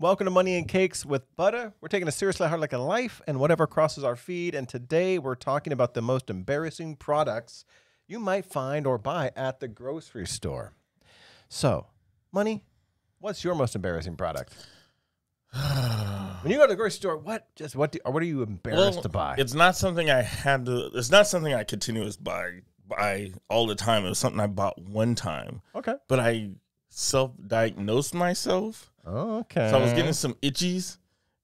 Welcome to Money and Cakes with Butter. We're taking a seriously hard look at life and whatever crosses our feed. And today we're talking about the most embarrassing products you might find or buy at the grocery store. So, Money, what's your most embarrassing product? When you go to the grocery store, what are you embarrassed to buy? It's not something I had to. It's not something I continuously buy all the time. It was something I bought one time. Okay, but I self-diagnosed myself. Oh, okay. So I was getting some itchies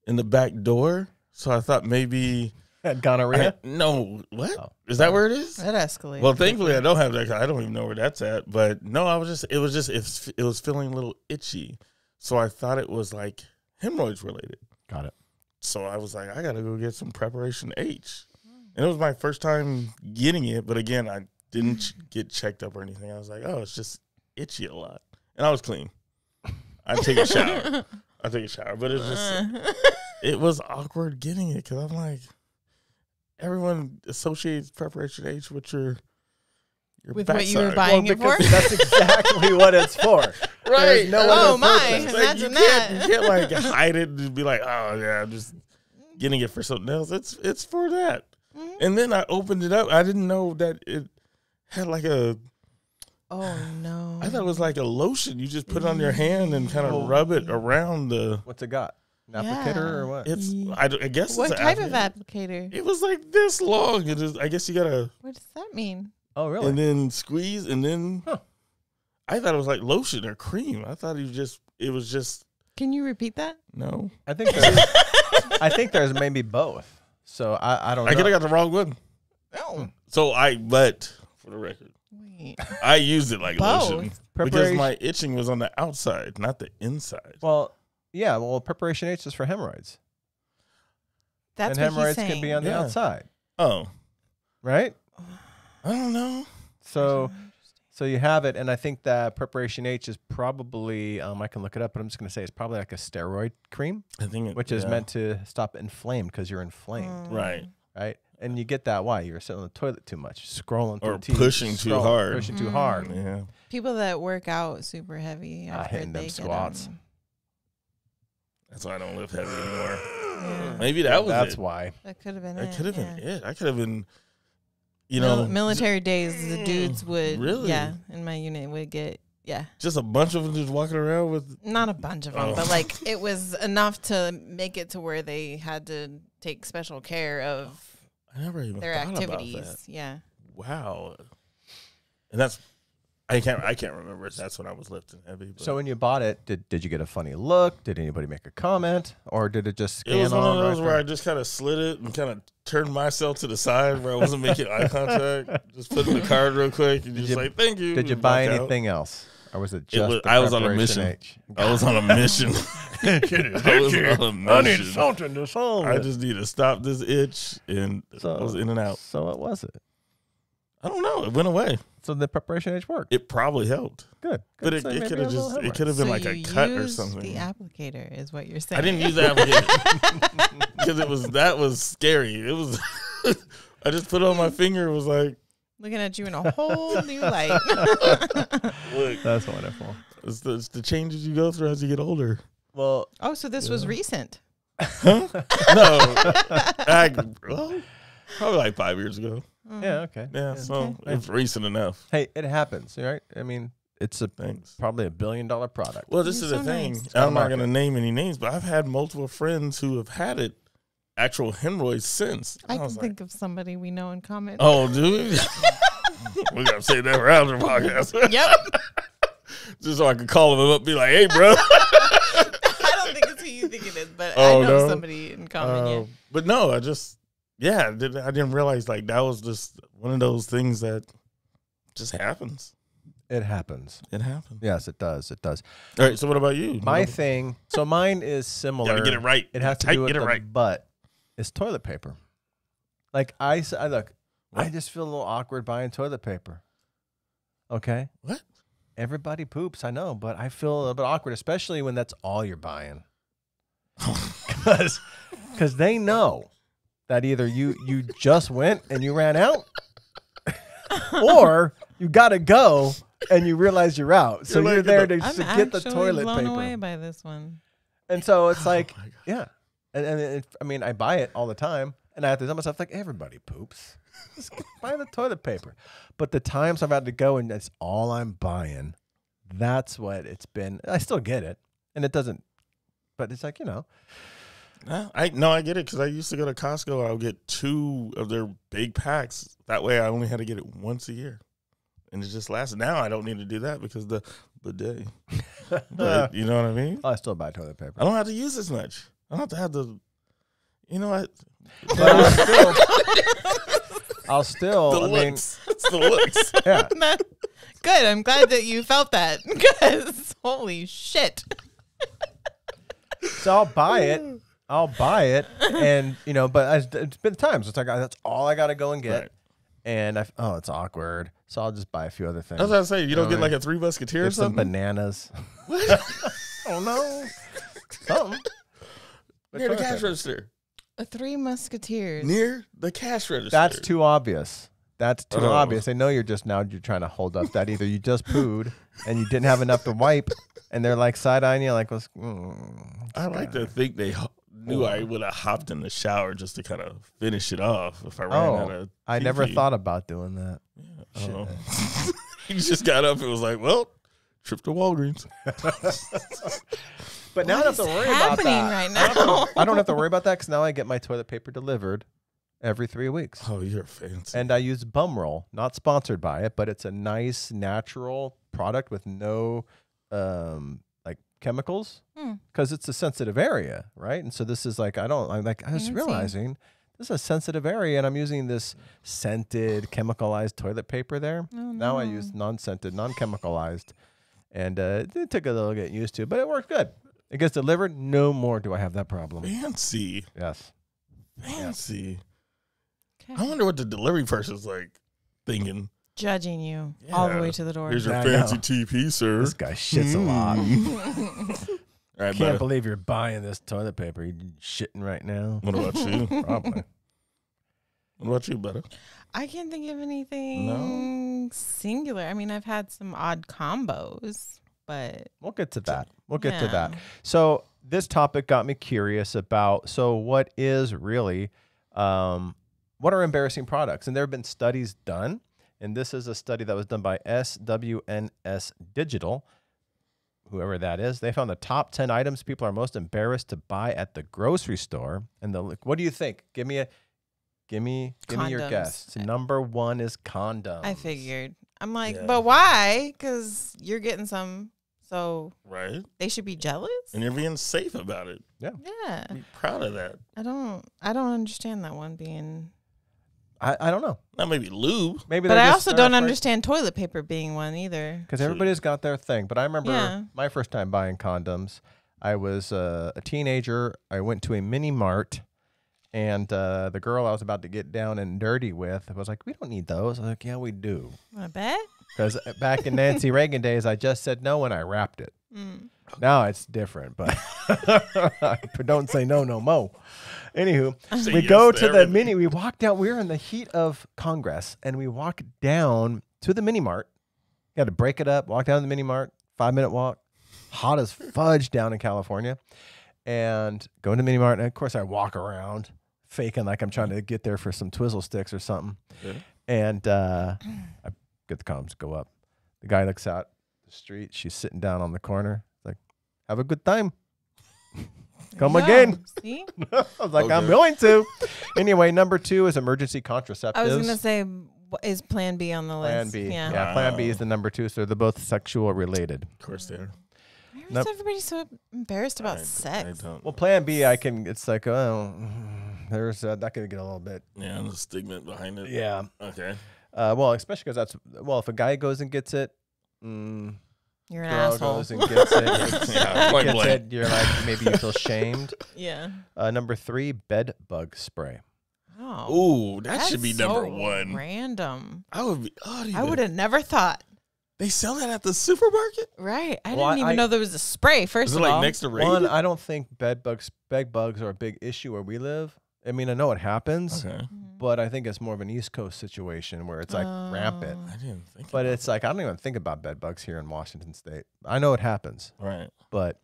in the back door. So I thought maybe had gonorrhea. No, what is that? Where it is? That escalated. Well, thankfully I don't have that. I don't even know where that's at. But no, it was feeling a little itchy. So I thought it was like hemorrhoids related. Got it. So I was like, I got to go get some Preparation H. And it was my first time getting it. But again, I didn't get checked up or anything. I was like, oh, it's just itchy a lot. And I was clean. I take a shower. But it's just, it was awkward getting it because I'm like, everyone associates Preparation H with your with backside. what you were buying it for? That's exactly what it's for. Right. No oh, my. Like, Imagine that. You can't like hide it and be like, oh, yeah, I'm just getting it for something else. It's for that. Mm-hmm. And then I opened it up. I didn't know that it had like a, oh, no. I thought it was like a lotion. You just put it on your hand and kind of rub it around the. What's it got? An applicator or what? It's, I guess what it's type of applicator? It was like this long. It is. I guess you got to. What does that mean? Oh, really? And then squeeze and then. Huh. I thought it was like lotion or cream. I thought it was just. Can you repeat that? No. I think there's maybe both. So I don't know. I could have got the wrong one. Oh. So but for the record, wait. I used it like both. lotion because my itching was on the outside, not the inside. Well, yeah. Well, Preparation H is for hemorrhoids. That's and what hemorrhoids he's saying. can be on the outside. Oh. Right? I don't know. So you have it, and I think that Preparation H is probably, I can look it up, but I'm just going to say it's probably like a steroid cream, I think which is meant to stop inflamed because you're inflamed. Right. Right? And you get that, why? You're sitting on the toilet too much, scrolling through Or TV, pushing too hard. Pushing too hard. Yeah. People that work out super heavy. Hitting them squats. That's why I don't lift heavy anymore. Yeah. Maybe that was That's it. why. That could have been That it. could have been it. I could have been, military days, the dudes would, really? in my unit would get, just a bunch of them just walking around with. not a bunch of them, but like it was enough to make it to where they had to take special care of I never even their thought activities. about that. Yeah. Wow. And that's, I can't remember if that's when I was lifting heavy. But So when you bought it, did you get a funny look? Did anybody make a comment? Or did it just scan it was one of on those right where there? I just kind of slid it and kind of turned myself to the side where I wasn't making eye contact. Just put in the card real quick and just like, thank you. Did you and buy walk out. anything else? Or was it just I was on a mission. H? I was on a mission. I need something to solve I it. just need to stop this itch, and I was in and out. So what was it? I don't know. It went away. So the Preparation H worked. It probably helped, Good. but So it maybe could a have little just hemorrhoid. it could have been So like a you cut or used something. the applicator is what you're saying. I didn't use the applicator because that was scary. It was. I just put it on my finger. It was like looking at you in a whole new light. look. That's wonderful. It's the changes you go through as you get older. Well, Oh, so this was recent. Huh? No, probably like 5 years ago. yeah, okay. Yeah, so it's recent enough. Hey, it happens, right? I mean, it's probably $1 billion product. Well, this You're is so the thing. nice. I'm not going to name any names, but I've had multiple friends who have had it, actual hemorrhoids since. I can was like, think of somebody we know in common. oh, dude. We got to say that around the podcast. Yep. Just so I could call him up and be like, hey, bro. I don't think it's who you think it is, but I know somebody in common. But no, I didn't realize like that was just one of those things that just happens. It happens. It happens. Yes, it does. It does. All right, so what about you? My thing, so mine is similar. Gotta get it right. It has to Tight, do with get it the right. butt. It's toilet paper. Like I look, I just feel a little awkward buying toilet paper. Okay? What? Everybody poops, I know, but I feel a little bit awkward, especially when that's all you're buying. Because they know that either you just went and you ran out, or you got to go and you realize you're out. So you're there to get the toilet blown paper. away by this one. And so it's like, my God. yeah. I mean, I buy it all the time. And I have to tell myself, like, everybody poops. Just buy the toilet paper. But the times I've had to go and that's all I'm buying, that's what it's been. I still get it. And it doesn't, but it's like, I get it because I used to go to Costco. I would get 2 of their big packs. That way, I only had to get it once a year, and it just lasted. Now I don't need to do that because the bidet. But you know what I mean? I still buy toilet paper. I don't have to use as much. I don't have to have the. You know what? But I'll still. The I mean, looks. It's the looks. yeah. Good. I'm glad that you felt that. Because holy shit. So I'll buy it, and but it's been times it's like that's all I got to go and get, Right. and it's awkward, so I'll just buy a few other things. That's what I say. You don't get Right. like a 3 Musketeers or Get some something? bananas. What? Oh no, something. Near the cash register. 3 Musketeers. Near the cash register. That's too obvious. That's too Oh. obvious. They know you're trying to hold up that either you just pooed and you didn't have enough to wipe, and they're like side eyeing you like, I like to think they knew I would have hopped in the shower just to kind of finish it off if I ran out of I never pee-pee. thought about doing that. Oh. He just got up and was like, well, trip to Walgreens. But now I don't have to worry about happening that. right now? I don't have to worry about that because now I get my toilet paper delivered every 3 weeks. Oh, you're fancy. And I use Bum Roll, not sponsored by it, but it's a nice natural product with no like chemicals because it's a sensitive area, right? And so this is like I was Fancy. realizing this is a sensitive area, and I'm using this scented, chemicalized toilet paper there. Oh, Now I no. use non-scented, non-chemicalized, and it took a little get used to, but it worked good. It gets delivered. No more do I have that problem. Fancy. Yes. Fancy. Okay. I wonder what the delivery person's like thinking. Judging you all the Yeah. way to the door. Here's your I fancy know. TP, sir. This guy shits a lot. All right, Can't buddy. believe you're buying this toilet paper. You shitting right now? What about you? Probably. What about you, buddy? I can't think of anything singular. I mean, I've had some odd combos, but We'll get to that. We'll get to Yeah. that. So this topic got me curious about, so what is really, what are embarrassing products? And there have been studies done, and this is a study that was done by SWNS Digital, whoever that is. They found the top 10 items people are most embarrassed to buy at the grocery store. And what do you think? Give me your Condoms. guess. So number 1 is condoms. I figured. I'm like, Yeah. but why? Because you're getting some, so Right? they should be jealous. And you're being safe about it. Yeah, Be proud of that. I don't understand that one being. I don't know. Not maybe lube. Maybe, But I also don't understand toilet paper being one either. because everybody's got their thing. But I remember Yeah. my first time buying condoms. I was a teenager. I went to a mini mart, and the girl I was about to get down and dirty with was like, "We don't need those." I was like, "Yeah, we do." I bet. Because back in Nancy Reagan days, I just said no and I wrapped it. Now it's different, but don't say no more. Anywho, Say we yes go to to the everything. mini. We walk down. We were in the heat of Congress, and we walk down to the mini mart. Got to break it up. Walk down to the mini mart. 5-minute walk. Hot as fudge down in California, and go into the mini mart. And of course, I walk around, faking like I'm trying to get there for some Twizzle sticks or something. Yeah. And I get the comms go up. The guy looks out the street. She's sitting down on the corner. Like, have a good time. Come No. again. See? I was like, I'm Okay. going to. Anyway, number 2 is emergency contraceptives. I was gonna say, is Plan B on the Plan list? B. Yeah. Yeah, Plan B is the number 2, so they're both sexual related. Of course they are. Why Nope. is everybody so embarrassed about I sex? don't. Well, Plan B, it's like, oh, there's that could get a little bit. Yeah, the stigma behind it. Yeah. Okay. Well, especially because if a guy goes and gets it, You're an girl asshole. goes and gets it. Yeah, point gets blank. it, you're like, maybe you feel shamed. Yeah. Number 3, bed bug spray. Oh. Ooh, that should be that's number so 1. Random. I would be. I would have never thought. They sell that at the supermarket. Right. I Well, didn't even know there was a spray. First Is of it like all, next to One, Raven? I don't think bed bugs are a big issue where we live. I mean, I know it happens, Okay. but I think it's more of an East Coast situation where it's like rampant. I didn't think. But about it's like I don't even think about bed bugs here in Washington State. I know it happens, that. Right. but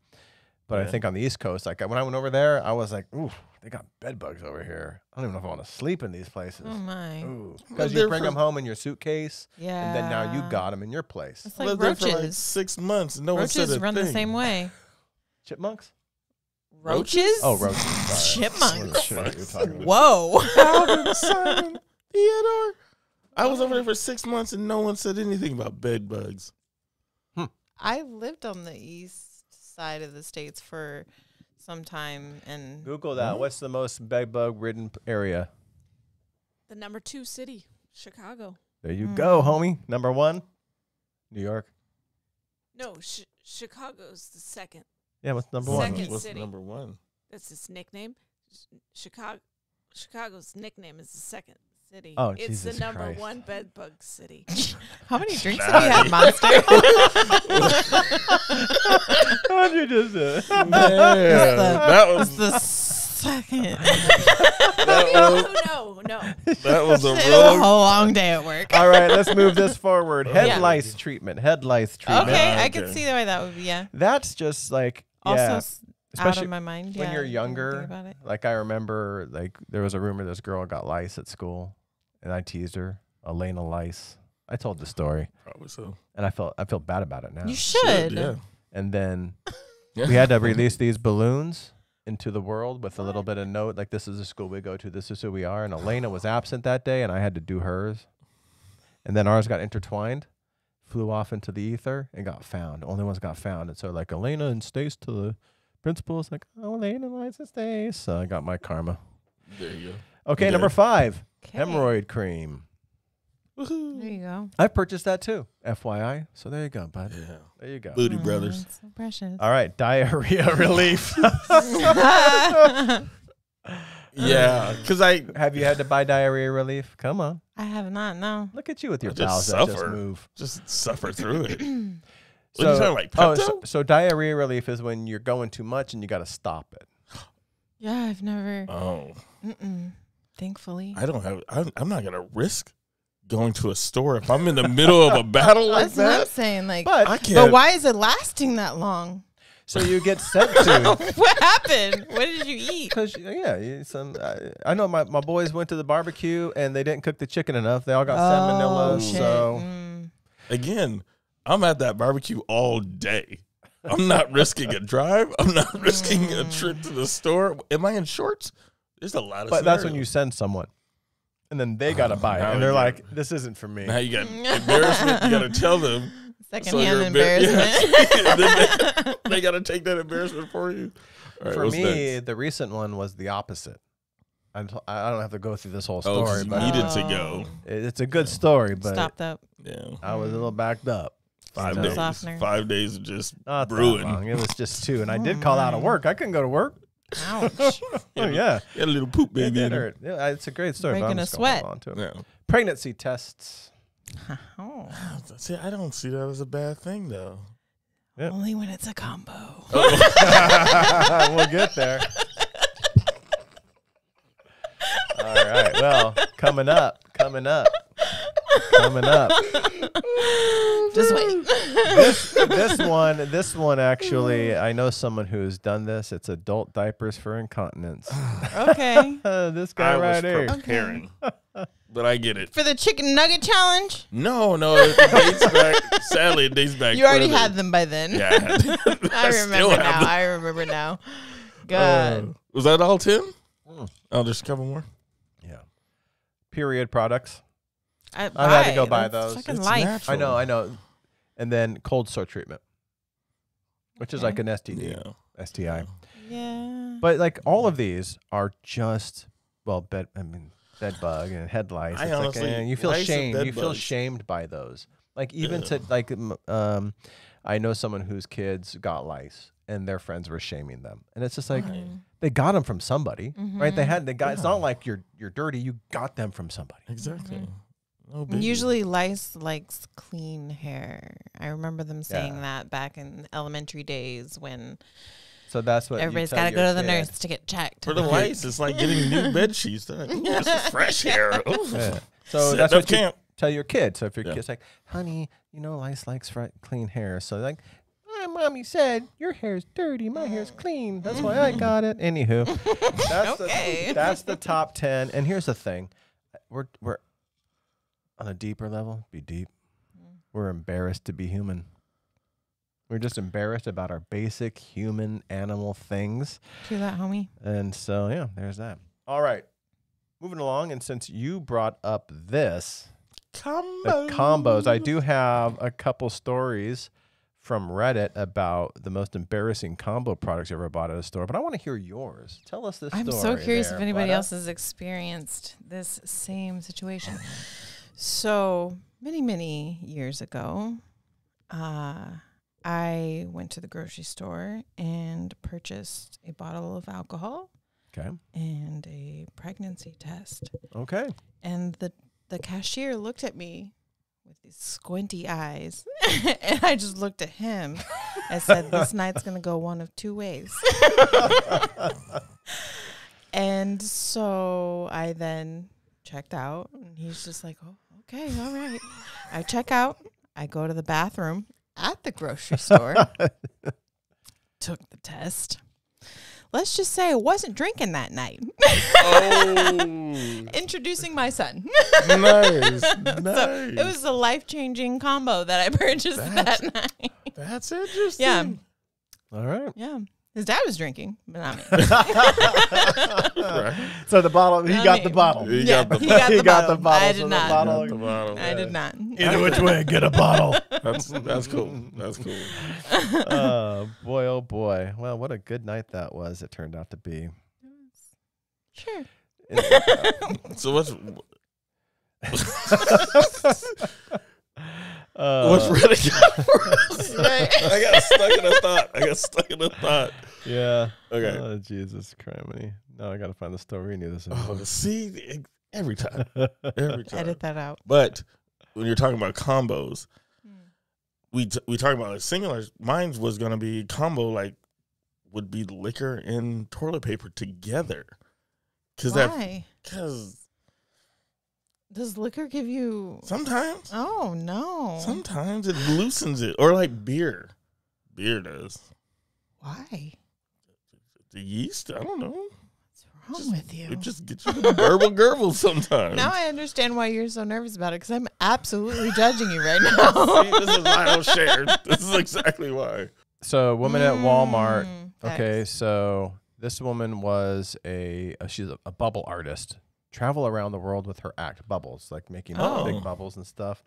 But I think on the East Coast, like when I went over there, I was like, ooh, they got bed bugs over here. I don't even know if I want to sleep in these places. Oh my. Because you bring them home in your suitcase. Yeah. And then now you got them in your place. It's like lived there for like roaches. 6 months. And no one said Roaches a run thing. the same way. Chipmunks? Roaches? Oh, roaches. Sorry. Chipmunks. Wasn't sure what you're talking about. Whoa. Calvin, Simon, Theodore. I was over there for 6 months and no one said anything about bed bugs. I lived on the east side of the states for some time, and Google that. What's the most bed bug ridden area? The number 2 city, Chicago. There you go, homie. Number 1, New York. No, Chicago's the second. Yeah, what's number 1? Second What's city. number 1? That's its nickname. Chicago's nickname is the second city. Oh, it's Jesus the number Christ. 1 bed bug city. how many drinks have you had, Monster? What did you just say? Man, that That's was the second. No. that was a It was a roller. whole long day at work. All right, let's move this forward. Head Yeah. lice treatment. Head lice treatment. Okay, Yeah, I could okay. see why that would be, yeah. That's just like, Also yeah. out Especially of my mind. when yeah, you're I didn't think younger, about it. like I remember, like there was a rumor this girl got lice at school, and I teased her, Elena Lice. I told the story, Probably so. and I feel bad about it now. You should. Yeah. And then we had to release these balloons into the world with a little bit of note, like this is the school we go to, this is who we are. And Elena was absent that day, and I had to do hers. And then ours got intertwined, flew off into the ether, and got found. Only ones got found. And so like Elena and Stace to the principal is like, oh, Elena likes and Stace. So I got my karma. There you Okay, Okay. number 5, Okay. hemorrhoid cream. go. There Woohoo. you go. I've purchased that too, FYI. So there you go, bud. Yeah. There you go. Booty Oh, Brothers. that's so precious. All right, diarrhea relief. Yeah, because Have you had to buy diarrhea relief? Come on. I have not, no. Look at you with your I just bowels that just suffer. move. just suffer through it. So, What are you talking, like Pepto? so diarrhea relief is when you're going too much and you got to stop it. Yeah, I've never. Oh, Thankfully. I don't have. I'm not gonna risk going to a store if I'm in the middle of a battle like That's what I'm that. saying. Like, But I can't. but why is it lasting that long? so you get sent to. What happened? What did you eat? Because I know my boys went to the barbecue and they didn't cook the chicken enough. They all got salmonella. Oh, shit. So Again, I'm at that barbecue all day. I'm not risking a drive. I'm not risking a trip to the store. Am I in shorts? There's a lot of. but that's when scenarios. you send someone, and then they got to buy it, now and they're we like, got- "This isn't for me." Now you got embarrassment. You got to tell them. Secondhand you're embarrassment. Then they got to take that embarrassment for you. All right, For what's me, next? the recent one was the opposite. I don't have to go through this whole Oh, 'cause story, you but needed to go. it's a good story. But Stopped up. Yeah, I was a little backed up. 5 Still days. softener. 5 days of just Not that brewing. long. It was just 2, and I did call out of work. I couldn't go to work. Ouch. Oh yeah, You had a little poop it baby. did in her. hurt. Yeah, it's a great story. but I'm Breaking a just gonna hold sweat. on to it. Yeah. Pregnancy tests. Oh. See, I don't see that as a bad thing, though. Yep. Only when it's a combo. We'll get there. All right. Well, coming up. Just wait. This one actually, I know someone who's done this. It's adult diapers for incontinence. Okay. This guy I was right here. preparing, but I get it. For the chicken nugget challenge, No, it dates back. Sadly, it dates back. you already further. had them by then. Yeah, I had them. I still remember have now. them. I remember now. God. Was that all, Tim? Mm. Oh, there's a couple more. Yeah. Period products. I had to go buy That's those. Fucking It's life. natural. I know. And then cold sore treatment, which is like an STD, Yeah. STI. Yeah. But like all of these are just bed bug and head lice. I It's like, honestly, you feel lice and shamed. bed You feel bugs. shamed by those. Like even Yeah. to like I know someone whose kids got lice and their friends were shaming them, and it's just like they got them from somebody, right? They got. It's not like you're dirty. You got them from somebody. Exactly. Mm-hmm. No biggie. Usually lice likes clean hair. I remember them saying Yeah. that back in elementary days when So that's what everybody's got to go to the nurse to get checked. for the lice, it's like getting new bed sheets. They're like, ooh, this is fresh hair. Ooh. Yeah. So Set that's up what you camp. tell your kid. So if your Yeah. kid's like, honey, lice likes clean hair. So like, mommy said your hair's dirty, my hair's clean. That's why I got it. Anywho, that's the top 10. And here's the thing, we're on a deeper level. Be deep. We're embarrassed to be human. We're just embarrassed about our basic human animal things. True that, homie. And so, yeah, there's that. All right. Moving along. And since you brought up this, the combos, I do have a couple stories from Reddit about the most embarrassing combo products you ever bought at a store. But I want to hear yours. Tell us this story. I'm so curious there, if anybody Butter. else has experienced this same situation. So many years ago, I went to the grocery store and purchased a bottle of alcohol and a pregnancy test. Okay. And the cashier looked at me with these squinty eyes, and I just looked at him. I said, this night's going to go one of two ways. And so I then checked out, and he's just like, oh, okay, all right. I check out. I go to the bathroom at the grocery store, took the test. Let's just say I wasn't drinking that night. Introducing my son. Nice. So it was a life-changing combo that I purchased that night. That's interesting. Yeah. All right. Yeah. His dad was drinking, but not me. Right. So the bottle, he Not got me. the bottle. He Yeah, got the he got He the got the bottle. bottle. I so did the not. bottle- The bottle. I did not. Either which way, get a bottle. That's cool. That's cool. Boy, oh boy. Well, what a good night that was. It turned out to be. Sure. So what's Uh, Reddit got for us? I got stuck in a thought. Yeah. Okay. Oh, Jesus criminy. No, I got to find the story. We knew this. Oh, see, every time. Edit that out. But when you're talking about combos, we talk about like singular. Mine was gonna be combo, like would be liquor and toilet paper together. Why? Because Does liquor give you... sometimes Oh, no. it loosens it, or like beer. Beer does. Why? The yeast, I don't know. What's wrong with you? It just gets you to gerbil sometimes. Now I understand why you're so nervous about it, because I'm absolutely judging you right now. See, this is why I don't share. This is exactly why. So, a woman at Walmart. Okay, Facts. so this woman was she's a bubble artist. Travel around the world with her act, bubbles, like making big bubbles and stuff.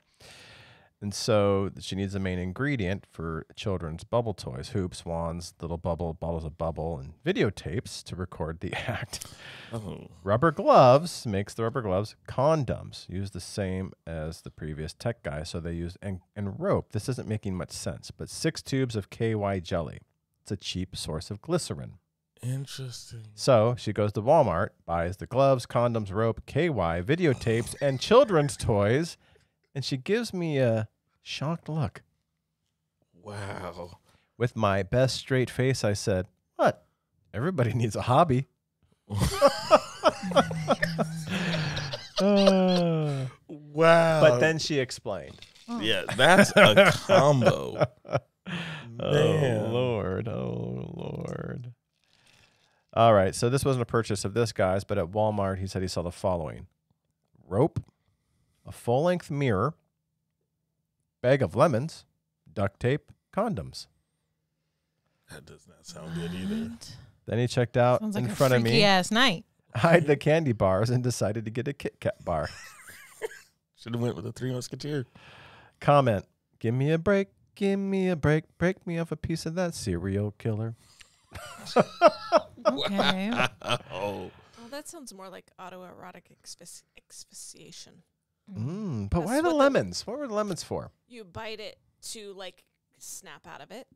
And so she needs a main ingredient for children's bubble toys: hoops, wands, little bottles of bubble, and videotapes to record the act. Oh. Rubber gloves, makes the rubber gloves. Condoms, use the same as the previous tech guy, so they use and rope. This isn't making much sense, but 6 tubes of KY jelly. It's a cheap source of glycerin. Interesting. So she goes to Walmart, buys the gloves, condoms, rope, KY, videotapes, and children's toys, and she gives me a shocked look. Wow. With my best straight face, I said, "What? Everybody needs a hobby." Wow. But then she explained. Yeah, that's a combo. Oh, Lord. Oh, Lord. All right. So this wasn't a purchase of this guy's, but at Walmart, he said he saw the following: rope, a full-length mirror, bag of lemons, duct tape, condoms. That does not sound good either. Then he checked out Sounds like in a front of me, freaky-ass night. eyed the candy bars, and decided to get a Kit Kat bar. Should have went with the Three Musketeers. Comment: give me a break. Give me a break. Break me off a piece of that serial killer. Okay. Oh. Oh, that sounds more like autoerotic asphyxiation. But why That's the what lemons? What were the lemons for? You bite it to like snap out of it.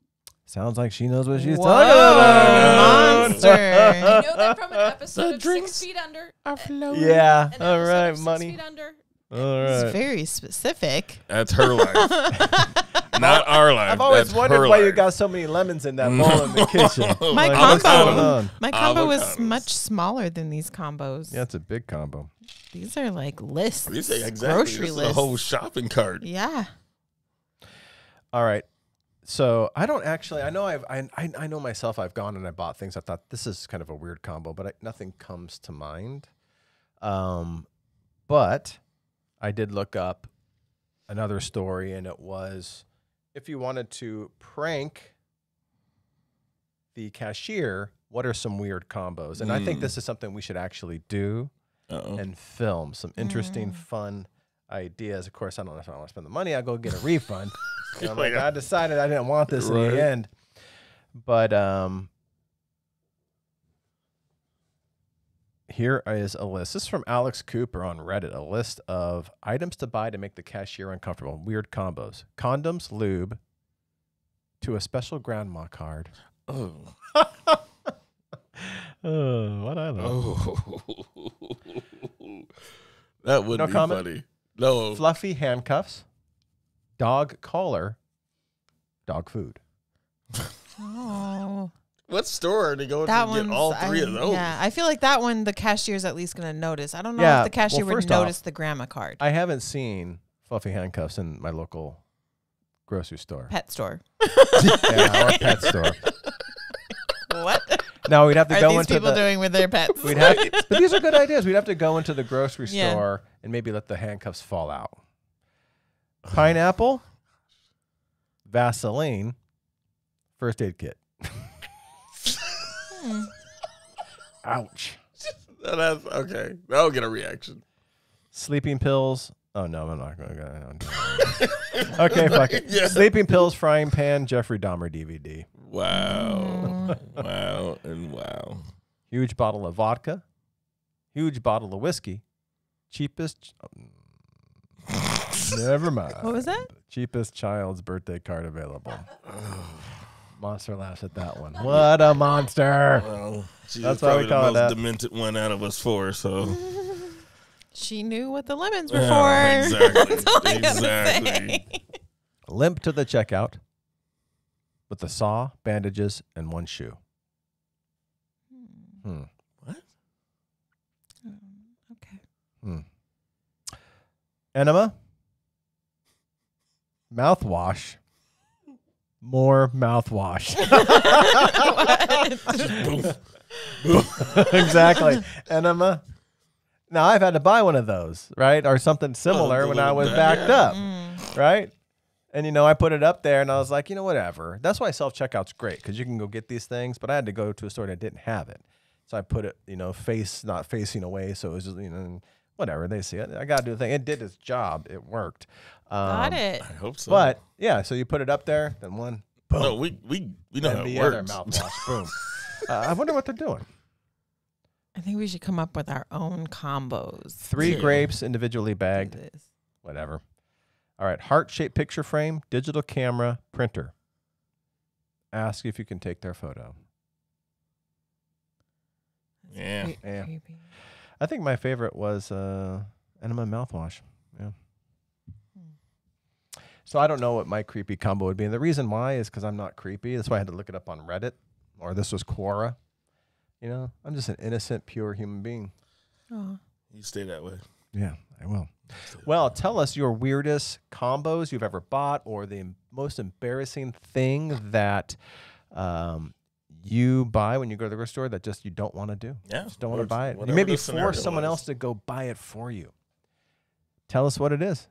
Sounds like she knows what she's Whoa, talking about. monster. I know that from an episode The of drinks 6 Feet Under. are flowing. Yeah. An All episode right, of 6 money. Feet Under. All It's right. very specific. That's her life. Not our life. I've always That's wondered her why you life. got so many lemons in that bowl in the kitchen. My Like, what's combo. going on? My combo was Avocados. much smaller than these combos. Yeah, it's a big combo. These are like lists. You say exactly. Grocery This is lists. a whole shopping cart. Yeah. All right. So I don't actually. I know I know myself. I've gone and I bought things. I thought this is kind of a weird combo, but nothing comes to mind. But I did look up another story, and it was if you wanted to prank the cashier, what are some weird combos? And I think this is something we should actually do and film some interesting, fun ideas. Of course, I don't know if I want to spend the money. I'll go get a refund. And I'm like, I decided I didn't want this in the end. But here is a list. This is from Alex Cooper on Reddit. A list of items to buy to make the cashier uncomfortable. Weird combos. Condoms, lube, to a special grandma card. Oh. What I love. That would No be comment? funny. No. Fluffy handcuffs, dog collar, dog food. Oh, What store are they going that to one. get all three of those? Yeah, I feel like that one the cashier's at least going to notice. I don't know Yeah, if the cashier well, would first off, notice the grandma card. I haven't seen fluffy handcuffs in my local grocery store. Pet store. Yeah, or pet store. What No, we'd have to are go these into people the. doing with their pets? We'd have, but these are good ideas. We'd have to go into the grocery Yeah. store and maybe let the handcuffs fall out. Pineapple, Vaseline, first aid kit. Ouch. That's okay. That'll get a reaction. Sleeping pills. Oh no, I'm not going to. Okay, fuck it. Yeah. Sleeping pills, frying pan, Jeffrey Dahmer DVD. Wow. Wow. And wow. Huge bottle of vodka. Huge bottle of whiskey. Cheapest. Never mind. What was that? Cheapest child's birthday card available. Monster laughs at that one. What a monster. Well, she's That's why we probably call the it most that. demented one out of us four, so. She knew what the lemons were Yeah, for. exactly. That's all I gotta Exactly. say. Limp to the checkout with a saw, bandages, and one shoe. What? Okay. Enema. Mouthwash. More mouthwash. Exactly. Enema. Now, I've had to buy one of those, right? Or something similar the when I little was bag, backed yeah. up, right? And, I put it up there and I was like, whatever. That's why self-checkout's great because you can go get these things, but I had to go to a store that didn't have it. So I put it, not facing away. So it was just, whatever. They see it. I got to do the thing. It did its job. It worked. Got it. I hope so. But, yeah, so you put it up there, then one, boom. no, we know how And it the other works. mouthwash, boom. I wonder what they're doing. I think we should come up with our own combos. 3 Yeah. grapes individually bagged. Do this. Whatever. All right. Heart-shaped picture frame, digital camera, printer. Ask if you can take their photo. Yeah. Yeah. Creepy. I think my favorite was enema mouthwash. Yeah. So I don't know what my creepy combo would be. And the reason why is because I'm not creepy. That's why I had to look it up on Reddit. Or this was Quora. I'm just an innocent, pure human being. Oh. You stay that way. Yeah, I will. Well, tell us your weirdest combos you've ever bought or the most embarrassing thing that you buy when you go to the grocery store that just you don't want to do. Yeah. Just don't want to buy it. You Whatever maybe the scenario force someone was. else to go buy it for you. Tell us what it is.